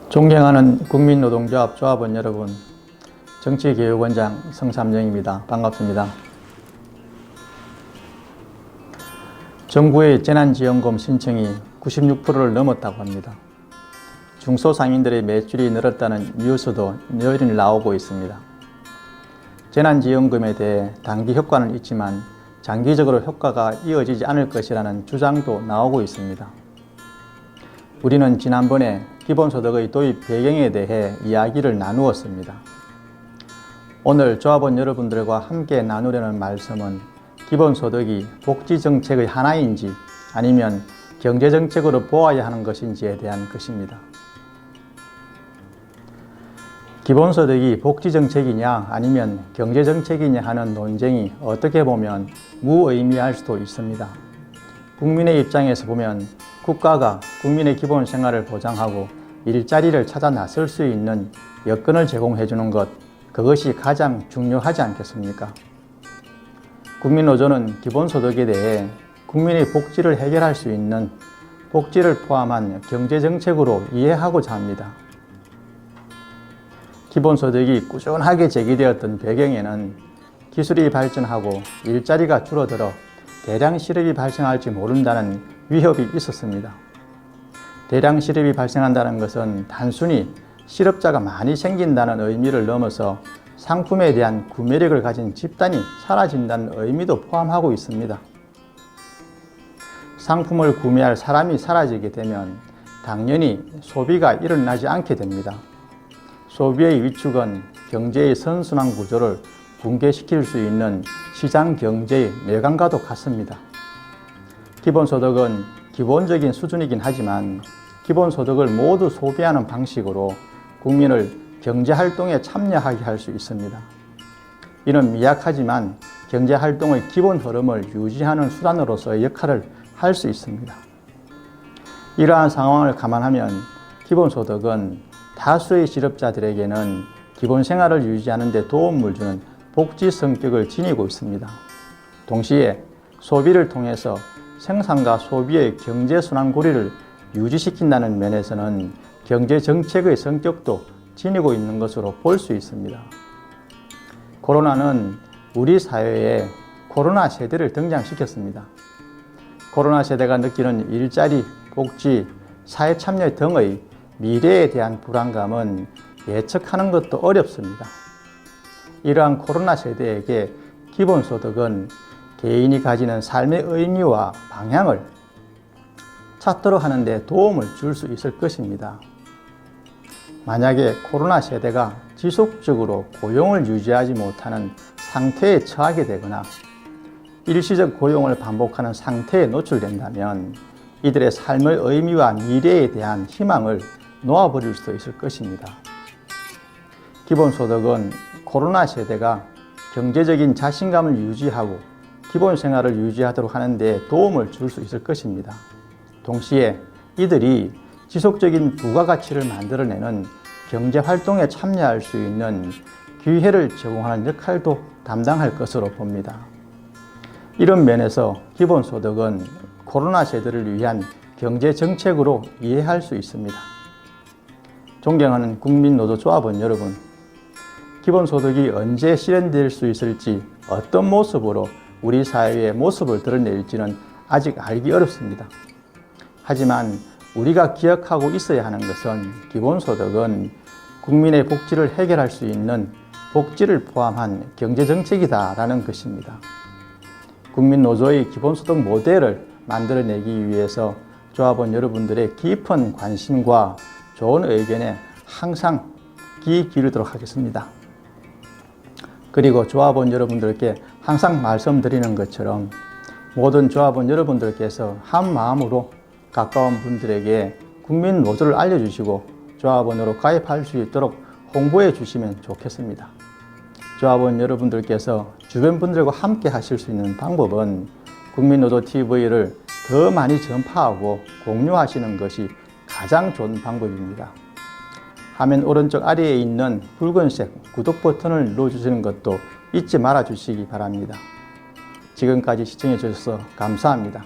존경하는 국민노동조합 조합원 여러분, 정치교육원장 성삼영입니다. 반갑습니다. 정부의 재난지원금 신청이 96%를 넘었다고 합니다. 중소상인들의 매출이 늘었다는 뉴스도 늘 나오고 있습니다. 재난지원금에 대해 단기 효과는 있지만 장기적으로 효과가 이어지지 않을 것이라는 주장도 나오고 있습니다. 우리는 지난번에 기본소득의 도입 배경에 대해 이야기를 나누었습니다. 오늘 조합원 여러분들과 함께 나누려는 말씀은 기본소득이 복지정책의 하나인지 아니면 경제정책으로 보아야 하는 것인지에 대한 것입니다. 기본소득이 복지정책이냐 아니면 경제정책이냐 하는 논쟁이 어떻게 보면 무의미할 수도 있습니다. 국민의 입장에서 보면 국가가 국민의 기본 생활을 보장하고 일자리를 찾아 나설 수 있는 여건을 제공해 주는 것, 그것이 가장 중요하지 않겠습니까? 국민노조는 기본소득에 대해 국민의 복지를 해결할 수 있는 복지를 포함한 경제정책으로 이해하고자 합니다. 기본소득이 꾸준하게 제기되었던 배경에는 기술이 발전하고 일자리가 줄어들어 대량 실업이 발생할지 모른다는 위협이 있었습니다. 대량 실업이 발생한다는 것은 단순히 실업자가 많이 생긴다는 의미를 넘어서 상품에 대한 구매력을 가진 집단이 사라진다는 의미도 포함하고 있습니다. 상품을 구매할 사람이 사라지게 되면 당연히 소비가 일어나지 않게 됩니다. 소비의 위축은 경제의 선순환 구조를 붕괴시킬 수 있는 시장 경제의 뇌관과도 같습니다. 기본소득은 기본적인 수준이긴 하지만 기본소득을 모두 소비하는 방식으로 국민을 경제활동에 참여하게 할 수 있습니다. 이는 미약하지만 경제활동의 기본 흐름을 유지하는 수단으로서의 역할을 할 수 있습니다. 이러한 상황을 감안하면 기본소득은 다수의 실업자들에게는 기본생활을 유지하는 데 도움을 주는 복지 성격을 지니고 있습니다. 동시에 소비를 통해서 생산과 소비의 경제순환고리를 유지시킨다는 면에서는 경제정책의 성격도 지니고 있는 것으로 볼 수 있습니다. 코로나는 우리 사회에 코로나 세대를 등장시켰습니다. 코로나 세대가 느끼는 일자리, 복지, 사회 참여 등의 미래에 대한 불안감은 예측하는 것도 어렵습니다. 이러한 코로나 세대에게 기본소득은 개인이 가지는 삶의 의미와 방향을 찾도록 하는 데 도움을 줄 수 있을 것입니다. 만약에 코로나 세대가 지속적으로 고용을 유지하지 못하는 상태에 처하게 되거나 일시적 고용을 반복하는 상태에 노출된다면 이들의 삶의 의미와 미래에 대한 희망을 놓아버릴 수도 있을 것입니다. 기본소득은 코로나 세대가 경제적인 자신감을 유지하고 기본 생활을 유지하도록 하는 데 도움을 줄 수 있을 것입니다. 동시에 이들이 지속적인 부가가치를 만들어내는 경제활동에 참여할 수 있는 기회를 제공하는 역할도 담당할 것으로 봅니다. 이런 면에서 기본소득은 코로나 세대를 위한 경제정책으로 이해할 수 있습니다. 존경하는 국민노조 조합원 여러분, 기본소득이 언제 실현될 수 있을지 어떤 모습으로 우리 사회의 모습을 드러낼지는 아직 알기 어렵습니다. 하지만 우리가 기억하고 있어야 하는 것은 기본소득은 국민의 복지를 해결할 수 있는 복지를 포함한 경제정책이다라는 것입니다. 국민노조의 기본소득 모델을 만들어내기 위해서 조합원 여러분들의 깊은 관심과 좋은 의견에 항상 귀 기울이도록 하겠습니다. 그리고 조합원 여러분들께 항상 말씀드리는 것처럼 모든 조합원 여러분들께서 한 마음으로 가까운 분들에게 국민노조를 알려주시고 조합원으로 가입할 수 있도록 홍보해 주시면 좋겠습니다. 조합원 여러분들께서 주변 분들과 함께 하실 수 있는 방법은 국민노조 TV를 더 많이 전파하고 공유하시는 것이 가장 좋은 방법입니다. 화면 오른쪽 아래에 있는 붉은색 구독 버튼을 눌러주시는 것도 잊지 말아 주시기 바랍니다. 지금까지 시청해 주셔서 감사합니다.